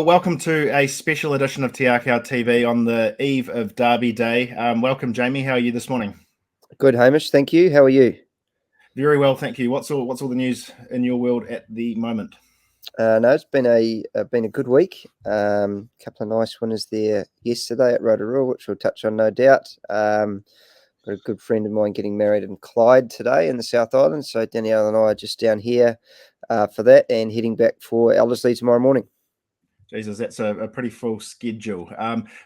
Well, welcome to a special edition of Te Akau TV on the eve of Derby Day. Welcome, Jamie. How are you this morning? Good, Hamish. Thank you. How are you? Very well, thank you. What's all the news in your world at the moment? No, it's been a good week. Couple of nice winners there yesterday at Rotorua, which we'll touch on, no doubt. Got a good friend of mine getting married in Clyde today in the South Island, so Danielle and I are just down here for that and heading back for Ellerslie tomorrow morning. Jesus, that's a pretty full schedule.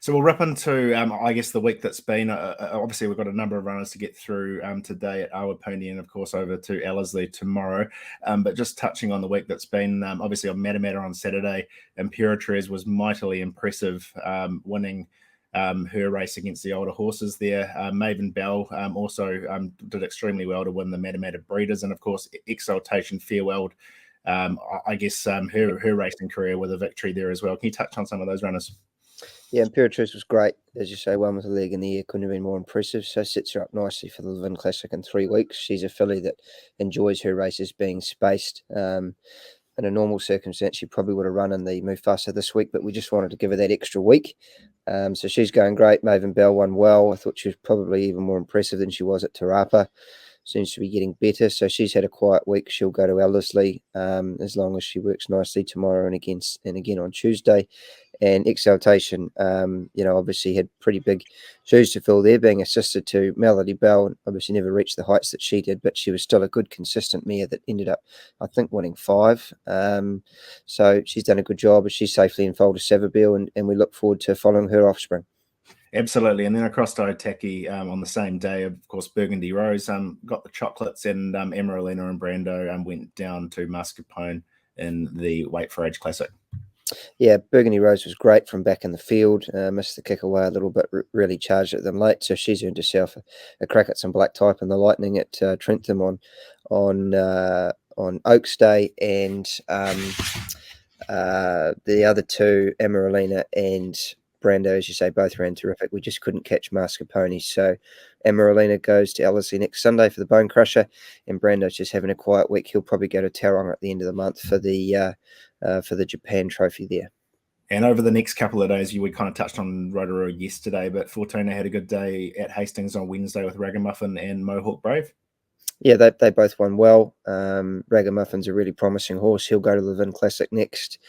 So we'll rip into, I guess, the week that's been. Obviously, we've got a number of runners to get through today at Awapuni and, of course, over to Ellerslie tomorrow. But just touching on the week that's been, obviously, on Matamata on Saturday, Imperatriz was mightily impressive, winning her race against the older horses there. Maven Bell also did extremely well to win the Matamata Breeders. And, of course, Exaltation farewelled I guess her racing career with a victory there as well. Can you touch on some of those runners? Yeah, Imperatrice was great. As you say, one with a leg in the air couldn't have been more impressive. So sets her up nicely for the Levin Classic in 3 weeks. She's a filly that enjoys her races being spaced. In a normal circumstance, she probably would have run in the Mufasa this week, but we just wanted to give her that extra week. So she's going great. Maven Bell won well. I thought she was probably even more impressive than she was at Te Rapa. Seems to be getting better. So she's had a quiet week. She'll go to Ellerslie as long as she works nicely tomorrow and again on Tuesday. And Exaltation, obviously had pretty big shoes to fill there, being assisted to Melody Bell. Obviously never reached the heights that she did, but she was still a good, consistent mare that ended up, I think, winning 5. So she's done a good job as she's safely enfolded Savabeel, and we look forward to following her offspring. Absolutely. And then across to Otaki on the same day, of course, Burgundy Rose got the chocolates, and Emeralina and Brando went down to Mascarpone in the Wait for Age Classic. Yeah, Burgundy Rose was great from back in the field. Missed the kick away a little bit, really charged at them late. So she's earned herself a crack at some black type in the Lightning at Trentham on Oaks Day, and the other two, Emeralina and Brando, as you say, both ran terrific. We just couldn't catch Mascarpone. So Emeralina goes to Ellerslie next Sunday for the Bone Crusher, and Brando's just having a quiet week. He'll probably go to Tauranga at the end of the month for the Japan Trophy there. And over the next couple of days, we kind of touched on Rotorua yesterday, but Fortuna had a good day at Hastings on Wednesday with Ragamuffin and Mohawk Brave. Yeah, they both won well. Ragamuffin's a really promising horse. He'll go to the Levin Classic next.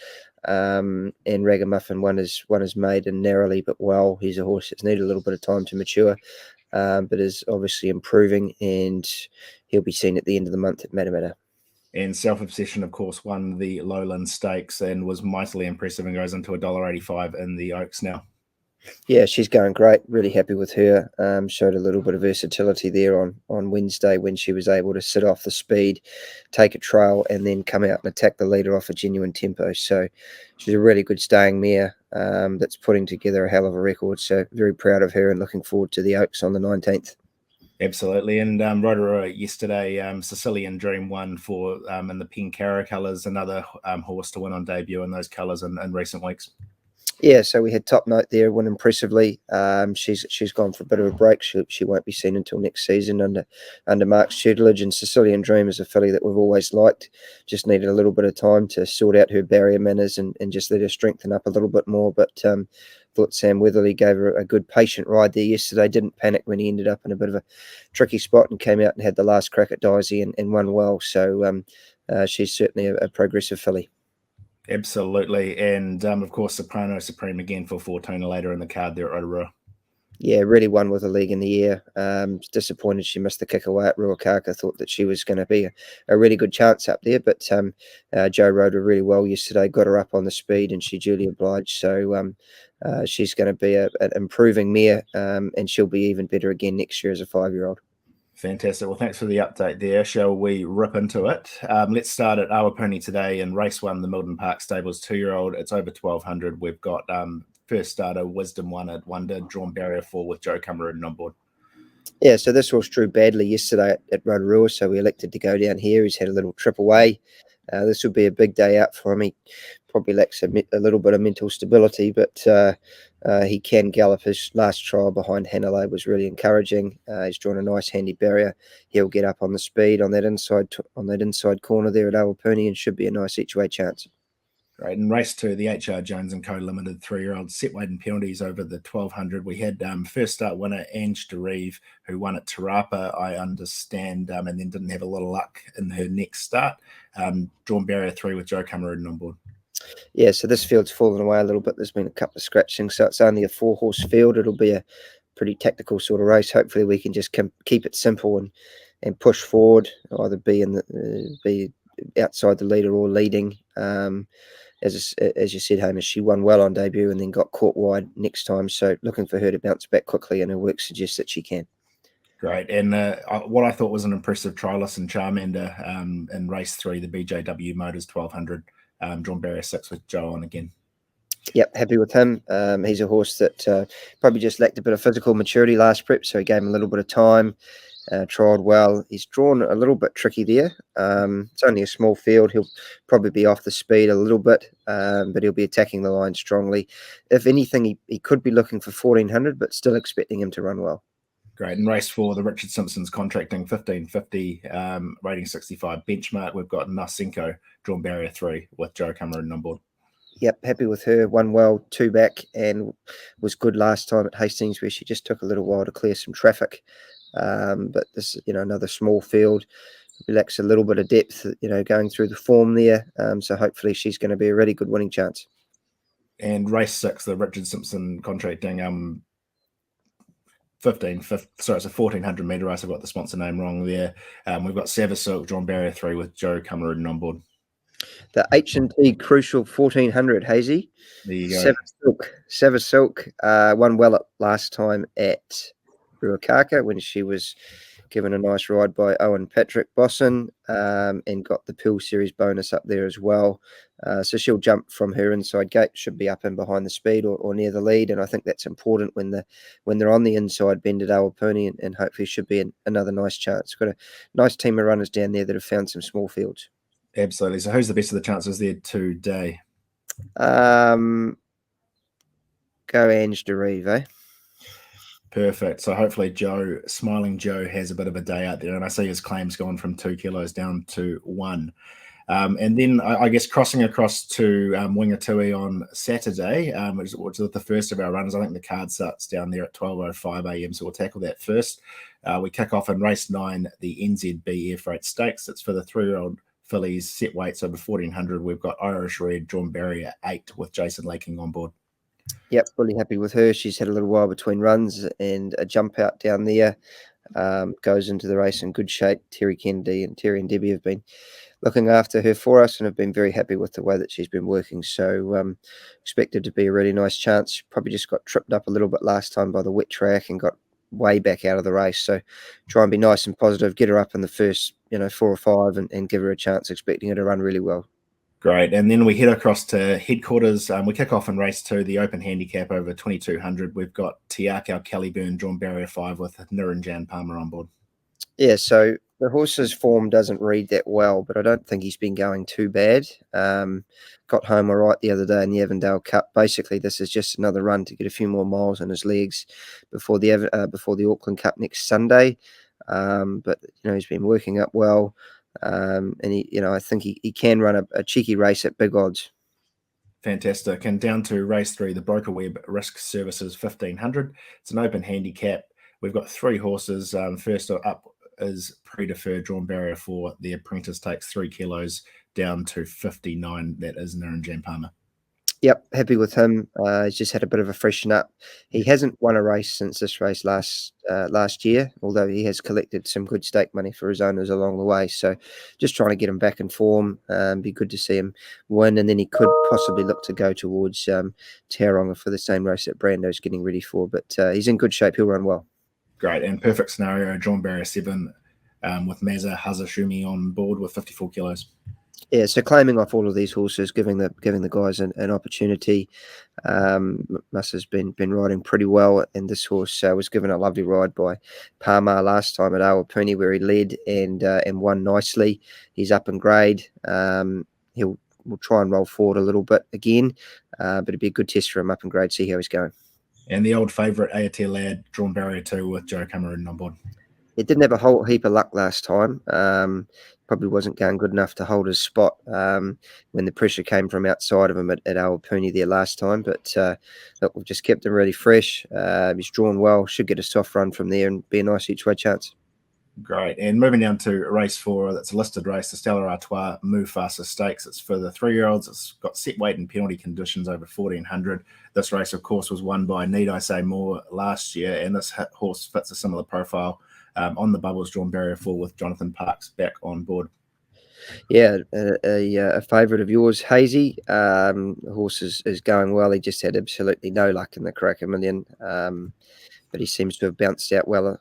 And Ragamuffin won his maiden narrowly but well. He's a horse that's needed a little bit of time to mature, but is obviously improving, and he'll be seen at the end of the month at Matamata. And Self Obsession, of course, won the Lowland Stakes and was mightily impressive and goes into $1.85 in the Oaks now. Yeah, she's going great. Really happy with her. Showed a little bit of versatility there on Wednesday when she was able to sit off the speed, take a trail, and then come out and attack the leader off a genuine tempo. So she's a really good staying mare that's putting together a hell of a record. So very proud of her and looking forward to the Oaks on the 19th. Absolutely. And Rotorua yesterday, Sicilian Dream won for in the Pencara colours, another horse to win on debut in those colours in recent weeks. Yeah, so we had Top Note there, won impressively. She's gone for a bit of a break. She won't be seen until next season under Mark's tutelage. And Sicilian Dream is a filly that we've always liked. Just needed a little bit of time to sort out her barrier manners and just let her strengthen up a little bit more. But thought Sam Weatherly gave her a good patient ride there yesterday. Didn't panic when he ended up in a bit of a tricky spot and came out and had the last crack at Daisy and won well. So she's certainly a progressive filly. Absolutely. And, of course, Soprano Supreme again for Fortuna later in the card there at Rotorua. Yeah, really won with a leg in the air. Disappointed she missed the kick away at Ruakaka. Thought that she was going to be a really good chance up there, but Joe rode her really well yesterday, got her up on the speed, and she duly obliged. So she's going to be an improving mare, and she'll be even better again next year as a 5-year-old. Fantastic. Well, thanks for the update there. Shall we rip into it? Let's start at Awapuni today in race 1, the Milton Park Stables 2-year-old. It's over 1,200. We've got first starter, Wisdom 1 at Wonder, drawn barrier 4 with Joe Cumberland on board. Yeah, so this horse drew badly yesterday at Rotorua, so we elected to go down here. He's had a little trip away. This will be a big day out for him. He probably lacks a little bit of mental stability, but he can gallop. His last trial behind Hanalei was really encouraging. He's drawn a nice handy barrier. He'll get up on the speed on that inside corner there at Awapuni and should be a nice each way chance. Right, in race 2, the HR Jones and Co Limited 3-year-old set weight and penalties over the 1200. We had first start winner Ange DeReeve, who won at Te Rapa, I understand, and then didn't have a lot of luck in her next start. Drawn barrier 3 with Joe Cameron on board. Yeah, so this field's fallen away a little bit. There's been a couple of scratching, so it's only a 4-horse field. It'll be a pretty tactical sort of race. Hopefully, we can just keep it simple and push forward, either be outside the leader or leading. As you said, Hamish, she won well on debut and then got caught wide next time. So looking for her to bounce back quickly, and her work suggests that she can. Great. And what I thought was an impressive trialist in Charmander in race 3, the BJW Motors 1200, drawn barrier 6 with Joe on again. Yep, happy with him. He's a horse that probably just lacked a bit of physical maturity last prep, so he gave him a little bit of time. Trialled well. He's drawn a little bit tricky there. It's only a small field. He'll probably be off the speed a little bit, but he'll be attacking the line strongly. If anything, he could be looking for 1400, but still expecting him to run well. Great. In race 4, the Richard Simpson's contracting 1550, rating 65 benchmark. We've got Nasenko, drawn barrier 3 with Joe Cameron on board. Yep, happy with her. Won well, 2 back, and was good last time at Hastings, where she just took a little while to clear some traffic. But this, another small field, lacks a little bit of depth, going through the form there. So hopefully she's going to be a really good winning chance. And race 6, the Richard Simpson contracting 1400 metre race. I've got the sponsor name wrong there. We've got Silk, drawn barrier 3 with Joe Cameron on board. The H&T Crucial 1400, Hazy. There you go. Silk won well last time at Ruakaka when she was given a nice ride by Owen Patrick Bosson, and got the Pill Series bonus up there as well. So she'll jump from her inside gate, should be up and behind the speed or near the lead, and I think that's important when they're on the inside bend at Awapuni, and hopefully should be another nice chance. Got a nice team of runners down there that have found some small fields. Absolutely. So who's the best of the chances there today? Go Ange DeReeve, eh? Perfect. So hopefully Smiling Joe has a bit of a day out there, and I see his claims gone from 2 kilos down to 1. And then I guess crossing across to Wingatui on Saturday, which is the first of our runners. I think the card starts down there at 12:05 a.m. So we'll tackle that first. We kick off in race 9, the NZB Air Freight Stakes. It's for the 3-year-old fillies, set weights over 1400. We've got Irish Red, drawn barrier 8 with Jason Laking on board. Yep, really happy with her. She's had a little while between runs and a jump out down there. Goes into the race in good shape. Terry Kennedy and Terry and Debbie have been looking after her for us and have been very happy with the way that she's been working. So expected to be a really nice chance. She probably just got tripped up a little bit last time by the wet track and got way back out of the race. So try and be nice and positive, get her up in the first 4 or 5 and give her a chance, expecting her to run really well. Great. And then we head across to headquarters. We kick off in race 2, the open handicap over 2200. We've got Te Akau Kellyburn, drawn barrier 5 with Niranjan Palmer on board. Yeah, so the horse's form doesn't read that well, but I don't think he's been going too bad. Got home all right the other day in the Avondale Cup. Basically, this is just another run to get a few more miles in his legs before the Auckland Cup next Sunday. But he's been working up well. And I think he can run a cheeky race at big odds. Fantastic. And down to race 3, the Broker Web Risk Services 1500. It's an open handicap. We've got 3 horses. First up is Pre-Deferred, drawn barrier 4. The Apprentice takes 3 kilos down to 59. That is Niranjan Palmer. Yep, happy with him. He's just had a bit of a freshen up. He hasn't won a race since this race last year, although he has collected some good stake money for his owners along the way. So just trying to get him back in form. Be good to see him win, and then he could possibly look to go towards Tauranga for the same race that Brando's getting ready for. But he's in good shape. He'll run well. Great. And perfect scenario, drawn barrier 7 with Maza Hazashumi on board with 54 kilos. Yeah, so claiming off all of these horses, giving the guys an opportunity. Mus has been riding pretty well, and this horse was given a lovely ride by Palmer last time at Awapuni, where he led and won nicely. He's up in grade. We'll try and roll forward a little bit again, but it'd be a good test for him up in grade. See how he's going. And the old favourite, Aotea Lad, drawn barrier 2 with Joe Cameron on board. It didn't have a whole heap of luck last time. Probably wasn't going good enough to hold his spot when the pressure came from outside of him at Awapuni there last time. But look, we've just kept him really fresh. He's drawn well, should get a soft run from there and be a nice each way chance. Great. And moving down to race 4, that's a listed race, the Stella Artois Mufasa Stakes. It's for the 3-year-olds. It's got set weight and penalty conditions over 1400. This race, of course, was won by Need I Say More last year, and this horse fits a similar profile. On the bubbles, drawn barrier 4 with Jonathan Parks back on board. Yeah, a favourite of yours, Hazy. The horse is going well. He just had absolutely no luck in the Karaka Million, but he seems to have bounced out well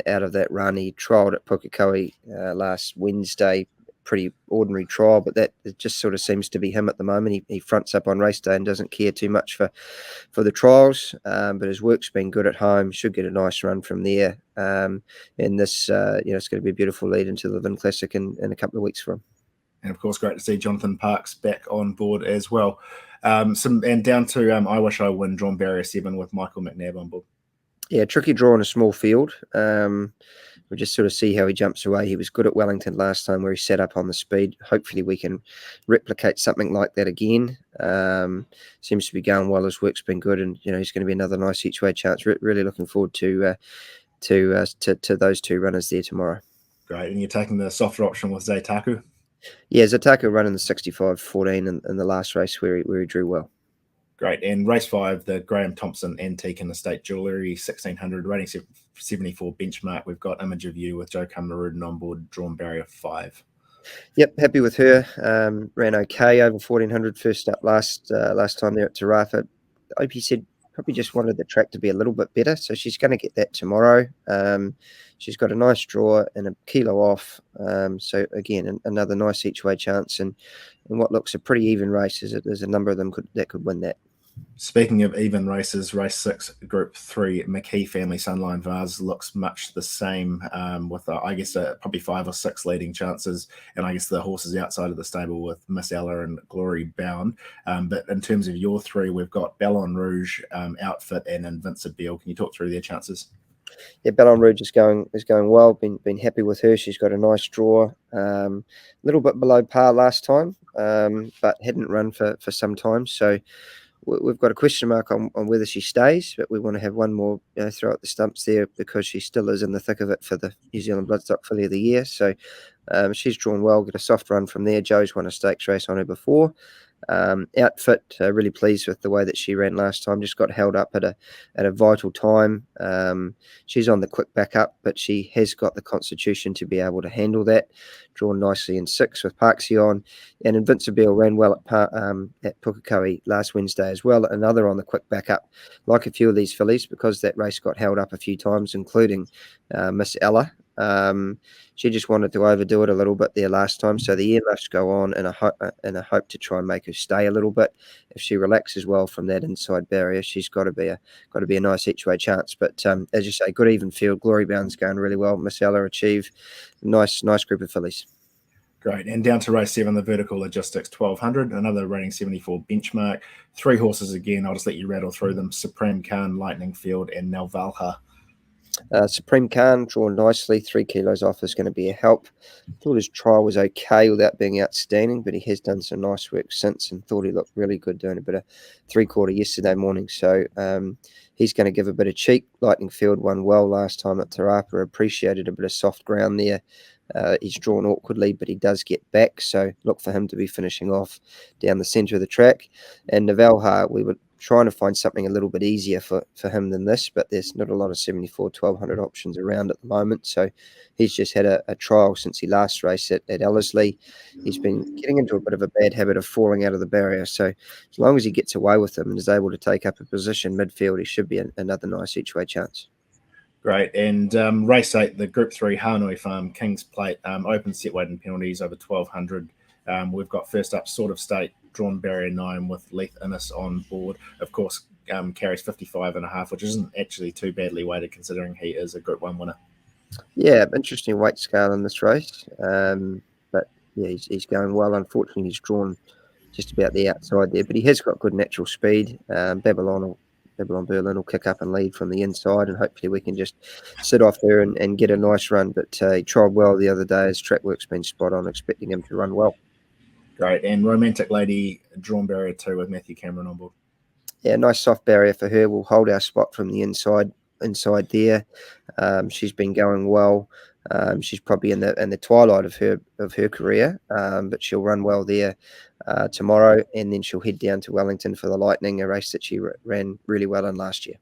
out of that run. He trialled at Pukekohe last Wednesday. Pretty ordinary trial, but that it just sort of seems to be him at the moment. He fronts up on race day and doesn't care too much for the trials, but his work's been good at home. Should get a nice run from there. And this, it's going to be a beautiful lead into the Vin Classic in a couple of weeks for him. And of course, great to see Jonathan Parks back on board as well. And down to I Wish I Win, drawn barrier 7 with Michael McNabb on board. Yeah, tricky draw in a small field. We'll just sort of see how he jumps away. He was good at Wellington last time where he set up on the speed. Hopefully we can replicate something like that again. Seems to be going well. His work's been good, and he's going to be another nice each way chance. Really looking forward to those two runners there tomorrow. Great. And you're taking the softer option with Zaytaku? Yeah, Zaytaku running the 65-14 in the last race where he drew well. Great. And race 5, the Graham Thompson Antique and Estate Jewellery 1600 rating 74 benchmark. We've got Image of You with Joe Kamarudin on board, drawn barrier 5. Yep, happy with her. Ran okay over 1400 first up last time there at Te Rapa. OP said probably just wanted the track to be a little bit better, so she's going to get that tomorrow. She's got a nice draw and a kilo off. So again, another nice each way chance, and what looks a pretty even race. There's a number of them that could win that. Speaking of even races, race 6, Group 3, McKee Family Sunline Vase looks much the same with, I guess, probably 5 or 6 leading chances. And I guess the horses outside of the stable with Miss Ella and Glory Bound. But in terms of your 3, we've got Ballon Rouge, Outfit, and Invincible. Can you talk through their chances? Yeah, Ballon Rouge is going well. Been happy with her. She's got a nice draw. A little bit below par last time, but hadn't run for some time. So we've got a question mark on whether she stays, but we want to have one more throw at the stumps there because she still is in the thick of it for the New Zealand Bloodstock Filly of the Year. So she's drawn well, get a soft run from there. Joe's won a stakes race on her before. Outfit, really pleased with the way that she ran last time. Just got held up at a vital time. She's on the quick back up, but she has got the constitution to be able to handle that. Drawn nicely in 6 with Parksy on, and Invincible ran well at Pukekohe last Wednesday as well. Another on the quick back up, like a few of these fillies, because that race got held up a few times, including Miss Ella. She just wanted to overdo it a little bit there last time, so the year must go on in a hope to try and make her stay a little bit. If she relaxes well from that inside barrier, she's got to be a nice each way chance. But as you say, good even field. Glory Bound's going really well. Miss Ella achieve nice group of fillies. Great. And down to race 7, the Vertical Logistics 1200, another rating 74 benchmark. 3 horses again. I'll just let you rattle through them: Supreme Khan, Lightning Field, and Nelvalha. Supreme Khan drawn nicely, 3 kilos off is going to be a help. Thought his trial was okay without being outstanding, but he has done some nice work since and thought he looked really good doing a bit of 3/4 yesterday morning. So he's going to give a bit of cheek. Lightning Field won well last time at Te Rapa, appreciated a bit of soft ground there. He's drawn awkwardly, but he does get back, so look for him to be finishing off down the centre of the track. And Navalha, we were trying to find something a little bit easier for him than this, but there's not a lot of 74 1200 options around at the moment, so he's just had a trial since he last raced at Ellerslie. He's been getting into a bit of a bad habit of falling out of the barrier, so as long as he gets away with them and is able to take up a position midfield, he should be another nice each way chance. Great. And race 8, the Group 3 Hanoi Farm King's Plate, open set weight and penalties over 1200. We've got first up Sort of State, drawn barrier 9 with Leith Innes on board. Of course, carries 55.5, which isn't actually too badly weighted considering he is a Group 1 winner. Yeah, interesting weight scale in this race. But yeah, he's going well. Unfortunately, he's drawn just about the outside there, but he has got good natural speed. Babylon Babylon Berlin will kick up and lead from the inside, and hopefully we can just sit off her and get a nice run. But he tried well the other day. His track work's been spot on, expecting him to run well. Great. And Romantic Lady, drawn barrier 2 with Matthew Cameron on board. Yeah, nice soft barrier for her. We'll hold our spot from the inside there. She's been going well. She's probably in the twilight of her career, but she'll run well there tomorrow, and then she'll head down to Wellington for the Lightning, a race that she ran really well in last year.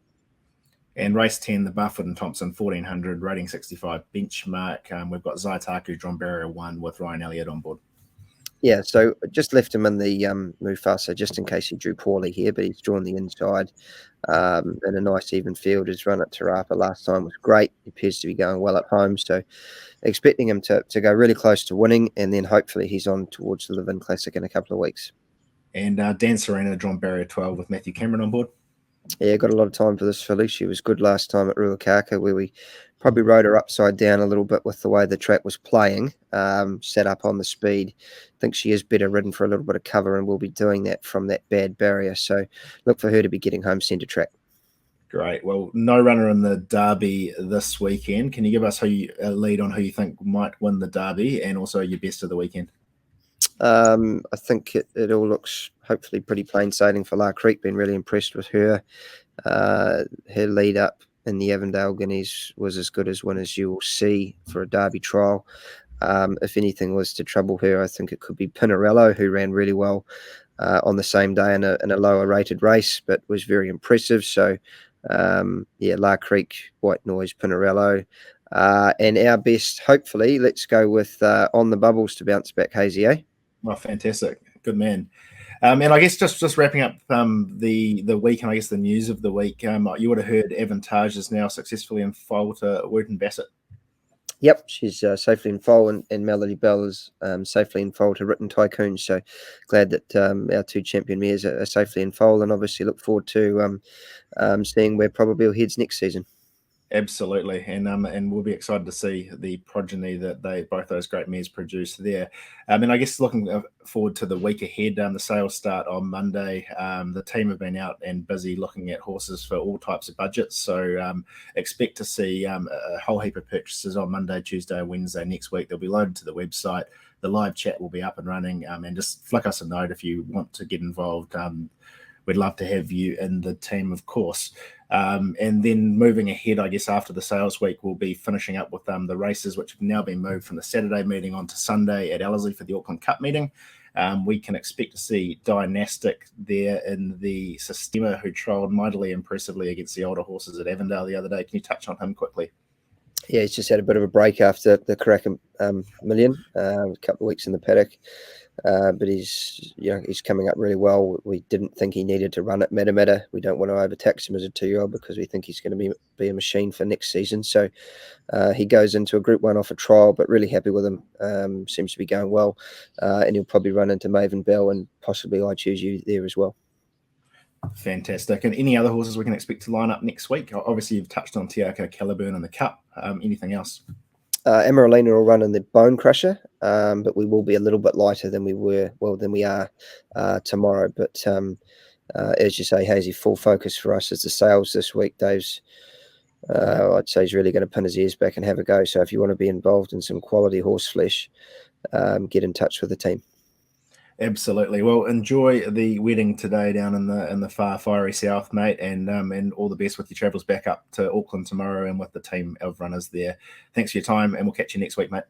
And race 10, the Bufford and Thompson 1400, rating 65 benchmark. We've got Zaitaku, drawn barrier 1 with Ryan Elliott on board. Yeah, so just left him in the Mufasa just in case he drew poorly here, but he's drawn the inside in a nice even field. His run at Te Rapa last time was great. He appears to be going well at home, so expecting him to go really close to winning, and then hopefully he's on towards the Live-In Classic in a couple of weeks. And Dan Serena, drawn barrier 12 with Matthew Cameron on board. Yeah, got a lot of time for this filly. She was good last time at Ruakaka, where we probably rode her upside down a little bit with the way the track was playing, set up on the speed. I think she is better ridden for a little bit of cover, and we'll be doing that from that bad barrier. So look for her to be getting home centre track. Great. Well, no runner in the Derby this weekend. Can you give us a lead on who you think might win the Derby, and also your best of the weekend? I think it all looks hopefully pretty plain sailing for La Creek. Been really impressed with her. Her lead up in the Avondale Guineas was as good as one as you will see for a Derby trial. If anything was to trouble her, I think it could be Pinarello, who ran really well on the same day in a lower rated race, but was very impressive. So La Creek, White Noise, Pinarello. And our best, hopefully, let's go with On the Bubbles to bounce back, Hazy, eh? Oh, fantastic. Good man. And I guess just wrapping up the week, and I guess the news of the week, you would have heard Avantage is now successfully in foal to Wooten Bassett. Yep, she's safely in foal, and Melody Bell is safely in foal to Written Tycoon. So glad that our two champion mares are safely in foal, and obviously look forward to seeing where Probably heads next season. Absolutely, and we'll be excited to see the progeny that both those great mares produce there. And I guess looking forward to the week ahead, the sales start on Monday. The team have been out and busy looking at horses for all types of budgets, so expect to see a whole heap of purchases on Monday, Tuesday, Wednesday next week. They'll be loaded to the website. The live chat will be up and running, and just flick us a note if you want to get involved. We'd love to have you in the team, of course. And then moving ahead, I guess after the sales week, we'll be finishing up with the races, which have now been moved from the Saturday meeting onto Sunday at Ellerslie for the Auckland Cup meeting. We can expect to see Dynastic there in the Sistema, who trialled mightily impressively against the older horses at Avondale the other day. Can you touch on him quickly? Yeah, he's just had a bit of a break after the Karaka Million, a couple of weeks in the paddock. But he's coming up really well. We didn't think he needed to run at Matamata. We don't want to overtax him as a 2-year-old because we think he's going to be a machine for next season. So he goes into a Group 1 off a trial, but really happy with him. Seems to be going well. And he'll probably run into Maven Bell, and possibly I Choose You there as well. Fantastic. And any other horses we can expect to line up next week? Obviously, you've touched on Te Akau Caliburn in the Cup. Anything else? Emeralina will run in the Bone Crusher, but we will be a little bit lighter than we are tomorrow. But as you say, Hazy, full focus for us is the sales this week. Dave's, I'd say, he's really going to pin his ears back and have a go. So if you want to be involved in some quality horse flesh, get in touch with the team. Absolutely. Well, enjoy the wedding today down in the far fiery south, mate, and all the best with your travels back up to Auckland tomorrow and with the team of runners there. Thanks for your time, and we'll catch you next week, mate.